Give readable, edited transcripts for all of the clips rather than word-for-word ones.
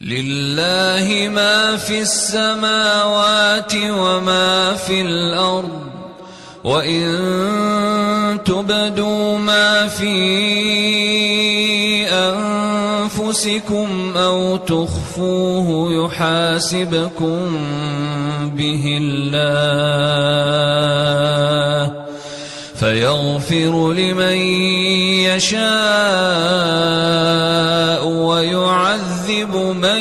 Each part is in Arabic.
لله ما في السماوات وما في الأرض وإن تبدوا ما في أنفسكم أو تخفوه يحاسبكم به الله فيغفر لمن يشاء ويعذب من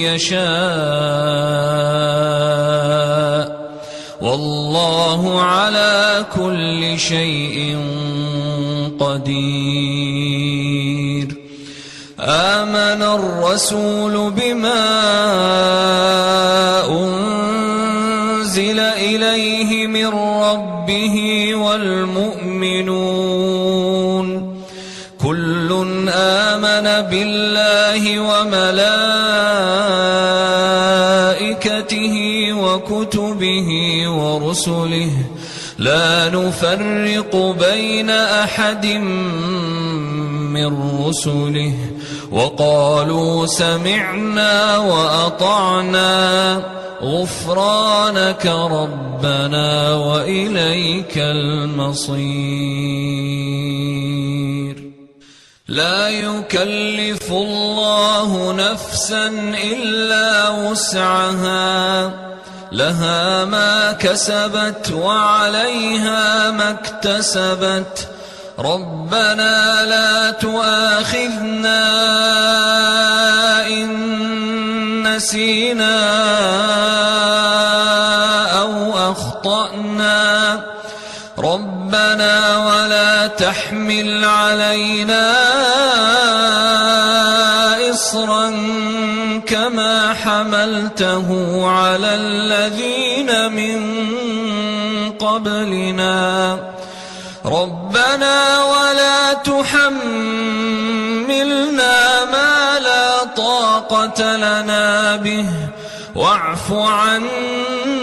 يشاء والله على كل شيء قدير. آمن الرسول بما أنزل إليه من ربه والمؤمنون كل آمن بالله وملائكته وكتبه ورسله لا نفرق بين أحد من رسله وقالوا سمعنا وأطعنا غفرانك ربنا وإليك المصير. لا يكلف الله نفسا إلا وسعها لها ما كسبت وعليها ما اكتسبت ربنا لا تؤاخذنا إن نسينا أو أخطأنا ربنا ولا تحمل علينا إصرا كما حملته على الذين من قبلنا ربنا ولا تحملنا ما لا طاقة لنا به واعف عنا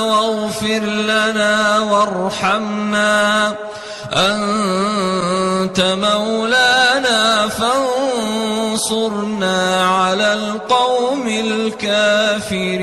واغفر لنا وارحمنا أنت مولانا فانصرنا على القوم الكافرين.